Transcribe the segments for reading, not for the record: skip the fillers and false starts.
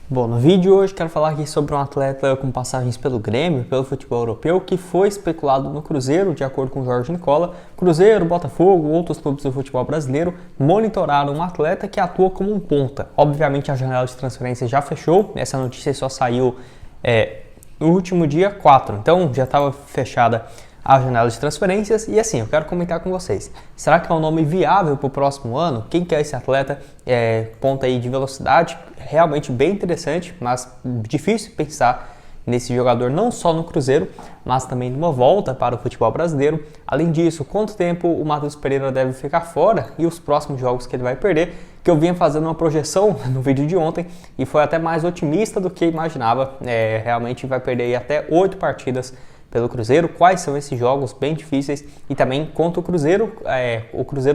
Bom, no vídeo de hoje quero falar aqui sobre um atleta com passagens pelo Grêmio, pelo futebol europeu, que foi especulado no Cruzeiro, de acordo com Jorge Nicola. Cruzeiro, Botafogo, outros clubes do futebol brasileiro monitoraram um atleta que atua como um ponta. Obviamente a janela de transferência já fechou, essa notícia só saiu no último dia 4, então já estava fechada a janela de transferências. E assim, eu quero comentar com vocês, será que é um nome viável para o próximo ano? Quem que é esse atleta? Ponta aí de velocidade, realmente bem interessante, mas difícil pensar nesse jogador não só no Cruzeiro, mas também numa volta para o futebol brasileiro. Além disso, quanto tempo o Matheus Pereira deve ficar fora e os próximos jogos que ele vai perder, que eu vinha fazendo uma projeção no vídeo de ontem e foi até mais otimista do que imaginava. Realmente vai perder aí até 8 partidas pelo Cruzeiro. Quais são esses jogos bem difíceis? E também contra o Cruzeiro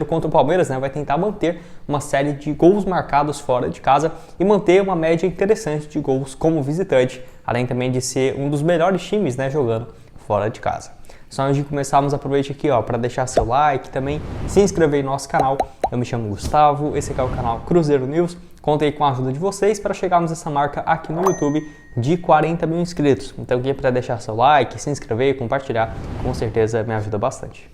contra o Palmeiras, vai tentar manter uma série de gols marcados fora de casa e manter uma média interessante de gols como visitante, além também de ser um dos melhores times, jogando fora de casa. Só antes de começarmos, aproveite aqui para deixar seu like, também se inscrever no nosso canal. Eu me chamo Gustavo, esse aqui é o canal Cruzeiro News. Contei com a ajuda de vocês para chegarmos a essa marca aqui no YouTube de 40 mil inscritos. Então quem puder deixar seu like, se inscrever e compartilhar, com certeza me ajuda bastante.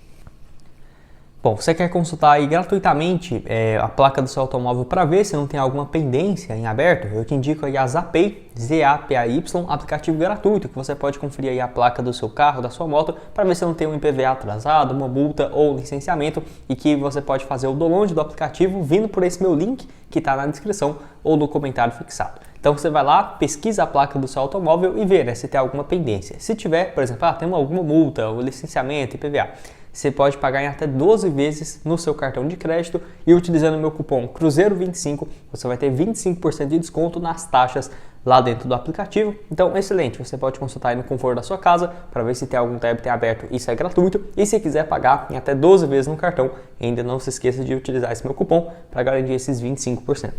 Bom, você quer consultar aí gratuitamente a placa do seu automóvel para ver se não tem alguma pendência em aberto? Eu te indico aí a Zapay, Z-A-P-A-Y, aplicativo gratuito que você pode conferir aí a placa do seu carro, da sua moto, para ver se não tem um IPVA atrasado, uma multa ou licenciamento, e que você pode fazer o download do aplicativo vindo por esse meu link que está na descrição ou no comentário fixado. Então você vai lá, pesquisa a placa do seu automóvel e vê se tem alguma pendência. Se tiver, por exemplo, tem alguma multa, ou licenciamento, IPVA, você pode pagar em até 12 vezes no seu cartão de crédito e utilizando o meu cupom Cruzeiro25, você vai ter 25% de desconto nas taxas lá dentro do aplicativo. Então, excelente, você pode consultar aí no conforto da sua casa para ver se tem algum débito aberto, isso é gratuito. E se quiser pagar em até 12 vezes no cartão, ainda não se esqueça de utilizar esse meu cupom para garantir esses 25%.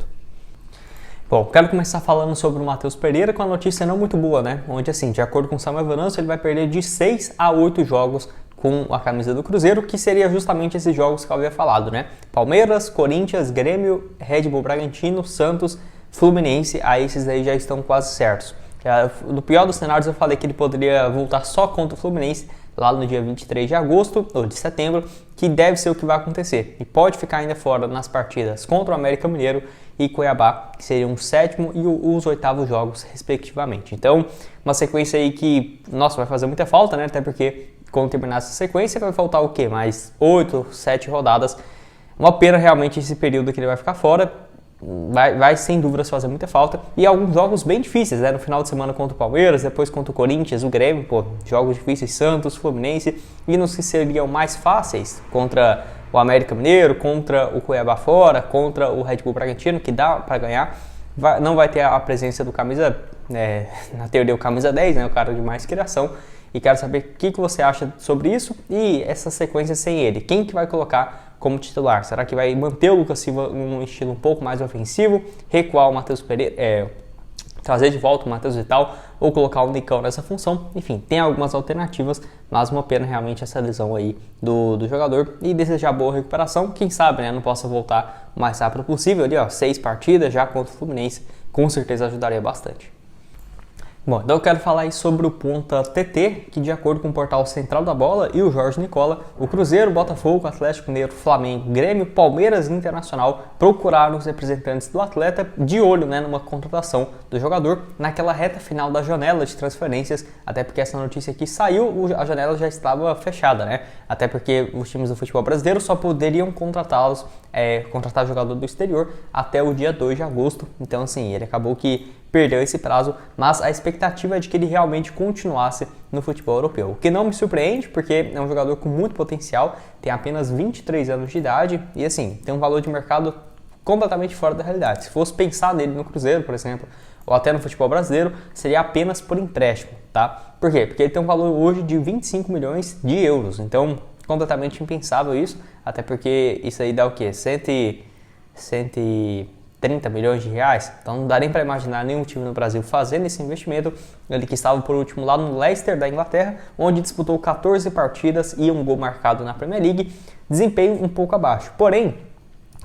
Bom, quero começar falando sobre o Matheus Pereira com a notícia não muito boa, Onde, assim, de acordo com o Samuel Venâncio, ele vai perder de 6 a 8 jogos com a camisa do Cruzeiro, que seria justamente esses jogos que eu havia falado, Palmeiras, Corinthians, Grêmio, Red Bull Bragantino, Santos, Fluminense, aí esses aí já estão quase certos. No pior dos cenários eu falei que ele poderia voltar só contra o Fluminense, lá no dia 23 de agosto ou de setembro, que deve ser o que vai acontecer. E pode ficar ainda fora nas partidas contra o América Mineiro e Cuiabá, que seriam o 7º e os 8º jogos, respectivamente. Então, uma sequência aí que, vai fazer muita falta, Até porque, quando terminar essa sequência, vai faltar o quê? Mais 8, 7 rodadas. Uma pena realmente esse período que ele vai ficar fora. Vai sem dúvidas fazer muita falta. E alguns jogos bem difíceis, No final de semana contra o Palmeiras, depois contra o Corinthians, o Grêmio, jogos difíceis, Santos, Fluminense. E nos que seriam mais fáceis, contra o América Mineiro, contra o Cuiabá fora, contra o Red Bull Bragantino, que dá para ganhar. Não vai ter a presença do camisa, na teoria o camisa 10, o cara de mais criação. E quero saber o que você acha sobre isso e essa sequência sem ele. Quem que vai colocar como titular? Será que vai manter o Lucas Silva num estilo um pouco mais ofensivo, recuar o Matheus Pereira, trazer de volta o Matheus Vital ou colocar o Nicão nessa função? Enfim, tem algumas alternativas, mas uma pena realmente essa lesão aí do jogador e desejar boa recuperação. Quem sabe, não possa voltar o mais rápido possível ali, 6 partidas já contra o Fluminense, com certeza ajudaria bastante. Bom, então eu quero falar aí sobre o ponta TT, que de acordo com o portal Central da Bola e o Jorge Nicola, o Cruzeiro, Botafogo, Atlético Mineiro, Flamengo, Grêmio, Palmeiras e Internacional procuraram os representantes do atleta de olho numa contratação do jogador naquela reta final da janela de transferências, até porque essa notícia aqui saiu, a janela já estava fechada, até porque os times do futebol brasileiro só poderiam contratar jogador do exterior até o dia 2 de agosto, então assim, ele acabou que perdeu esse prazo, mas a expectativa é de que ele realmente continuasse no futebol europeu. O que não me surpreende, porque é um jogador com muito potencial, tem apenas 23 anos de idade e assim, tem um valor de mercado completamente fora da realidade. Se fosse pensar nele no Cruzeiro, por exemplo, ou até no futebol brasileiro, seria apenas por empréstimo, tá? Por quê? Porque ele tem um valor hoje de 25 milhões de euros, então completamente impensável isso, até porque isso aí dá o quê? 130 milhões de reais, então não dá nem para imaginar nenhum time no Brasil fazendo esse investimento. Ele que estava por último lá no Leicester da Inglaterra, onde disputou 14 partidas e um gol marcado na Premier League, desempenho um pouco abaixo. Porém,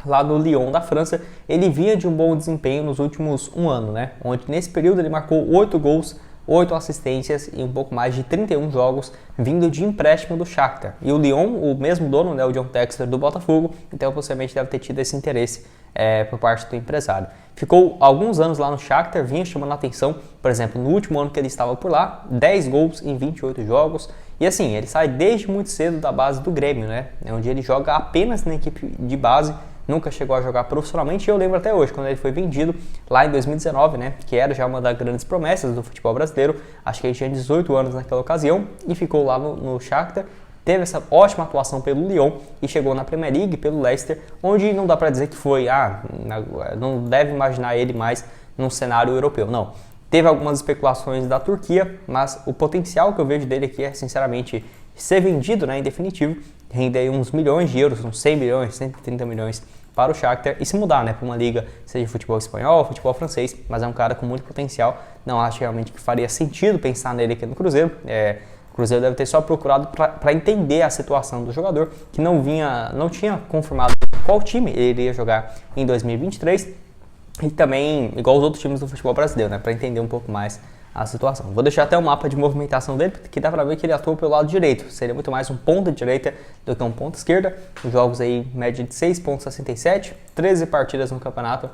lá no Lyon da França. Ele vinha de um bom desempenho nos últimos um ano, né? Onde nesse período ele marcou 8 gols, 8 assistências e um pouco mais de 31 jogos vindo de empréstimo do Shakhtar. E o Lyon, o mesmo dono, né, o John Textor do Botafogo, então possivelmente deve ter tido esse interesse por parte do empresário. Ficou alguns anos lá no Shakhtar, vinha chamando a atenção, por exemplo, no último ano que ele estava por lá, 10 gols em 28 jogos. E assim, ele sai desde muito cedo da base do Grêmio, né, onde ele joga apenas na equipe de base, nunca chegou a jogar profissionalmente. E eu lembro até hoje, quando ele foi vendido lá em 2019, né, que era já uma das grandes promessas do futebol brasileiro. Acho que ele tinha 18 anos naquela ocasião e ficou lá no Shakhtar. Teve essa ótima atuação pelo Lyon e chegou na Premier League pelo Leicester, onde não dá para dizer que foi, não deve imaginar ele mais num cenário europeu, não. Teve algumas especulações da Turquia, mas o potencial que eu vejo dele aqui é, sinceramente, ser vendido, né, em definitivo, render aí uns milhões de euros, uns 100 milhões, 130 milhões para o Shakhtar e se mudar, né, para uma liga, seja futebol espanhol, futebol francês, mas é um cara com muito potencial. Não acho realmente que faria sentido pensar nele aqui no Cruzeiro. O Cruzeiro deve ter só procurado para entender a situação do jogador, que não tinha confirmado qual time ele iria jogar em 2023 e também, igual os outros times do futebol brasileiro, né, para entender um pouco mais a situação. Vou deixar até o mapa de movimentação dele, que dá para ver que ele atua pelo lado direito. Seria muito mais um ponta direita do que um ponta esquerda. Os jogos aí, média de 6,67, 13 partidas no campeonato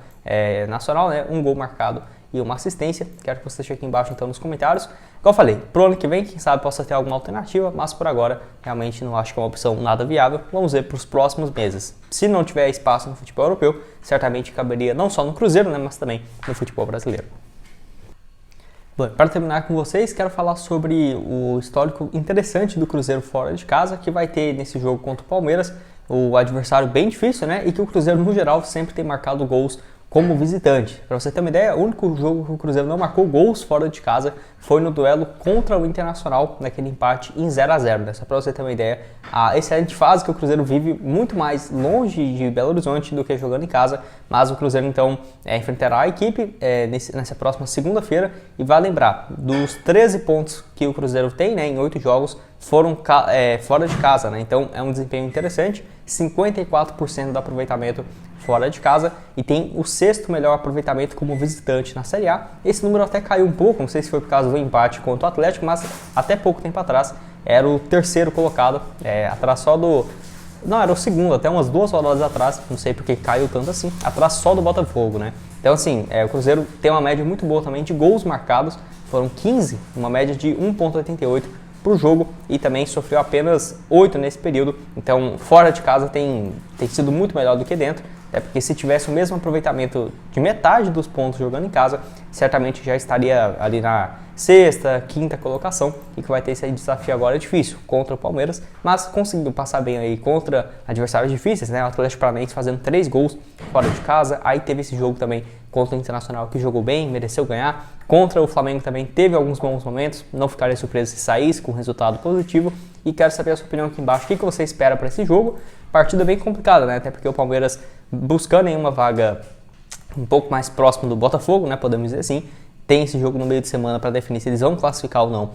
nacional, né? Um gol marcado e uma assistência. Quero que você deixe aqui embaixo então nos comentários. Igual eu falei, pro ano que vem, quem sabe possa ter alguma alternativa, mas por agora realmente não acho que é uma opção nada viável. Vamos ver para os próximos meses. Se não tiver espaço no futebol europeu, certamente caberia não só no Cruzeiro, né, mas também no futebol brasileiro. Bom, para terminar com vocês, quero falar sobre o histórico interessante do Cruzeiro fora de casa, que vai ter nesse jogo contra o Palmeiras, o adversário bem difícil, né? E que o Cruzeiro, no geral, sempre tem marcado gols como visitante. Para você ter uma ideia, o único jogo que o Cruzeiro não marcou gols fora de casa foi no duelo contra o Internacional, naquele empate em 0-0, né? Só para você ter uma ideia, a excelente fase que o Cruzeiro vive muito mais longe de Belo Horizonte do que jogando em casa, mas o Cruzeiro então enfrentará a equipe nessa próxima segunda-feira e vai lembrar, dos 13 pontos que o Cruzeiro tem, né, em 8 jogos, foram fora de casa, né? Então é um desempenho interessante, 54% do aproveitamento fora de casa e tem o 6º melhor aproveitamento como visitante na Série A. Esse número até caiu um pouco, não sei se foi por causa do empate contra o Atlético, mas até pouco tempo atrás era o 3º colocado, atrás só do... Não, era o 2º, até umas 2 rodadas atrás, não sei porque caiu tanto assim, atrás só do Botafogo, né? Então assim, o Cruzeiro tem uma média muito boa também de gols marcados, foram 15, uma média de 1,88 para o jogo e também sofreu apenas 8 nesse período, então fora de casa tem sido muito melhor do que dentro, porque se tivesse o mesmo aproveitamento de metade dos pontos jogando em casa, certamente já estaria ali na 6ª, 5ª colocação e que vai ter esse desafio agora difícil contra o Palmeiras, mas conseguiu passar bem aí contra adversários difíceis, né? O Atlético Paranaense fazendo 3 gols fora de casa, aí teve esse jogo também contra o Internacional que jogou bem, mereceu ganhar, contra o Flamengo também teve alguns bons momentos, não ficaria surpreso se saísse com um resultado positivo e quero saber a sua opinião aqui embaixo, o que você espera para esse jogo. Partida bem complicada, né? Até porque o Palmeiras buscando em uma vaga um pouco mais próximo do Botafogo, né? Podemos dizer assim, tem esse jogo no meio de semana para definir se eles vão classificar ou não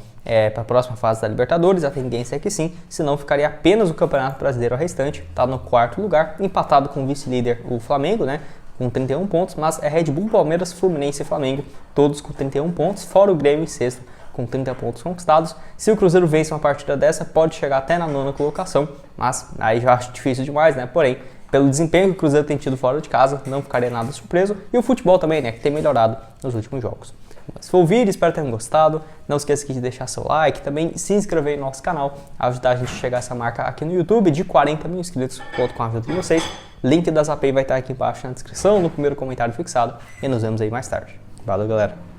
para a próxima fase da Libertadores. A tendência é que sim, senão ficaria apenas o Campeonato Brasileiro restante, está no 4º lugar, empatado com o vice-líder, o Flamengo, né? Com 31 pontos, mas é Red Bull, Palmeiras, Fluminense e Flamengo, todos com 31 pontos, fora o Grêmio em 6º, com 30 pontos conquistados. Se o Cruzeiro vence uma partida dessa, pode chegar até na 9ª colocação, mas aí já acho difícil demais, né? Porém, pelo desempenho que o Cruzeiro tem tido fora de casa, não ficaria nada surpreso. E o futebol também, né? Que tem melhorado nos últimos jogos. Se for o vídeo, espero que tenham gostado. Não esqueça aqui de deixar seu like, também se inscrever no nosso canal, ajudar a gente a chegar a essa marca aqui no YouTube de 40 mil inscritos. Conto com a ajuda de vocês. Link da Zapay vai estar aqui embaixo na descrição, no primeiro comentário fixado. E nos vemos aí mais tarde. Valeu, galera!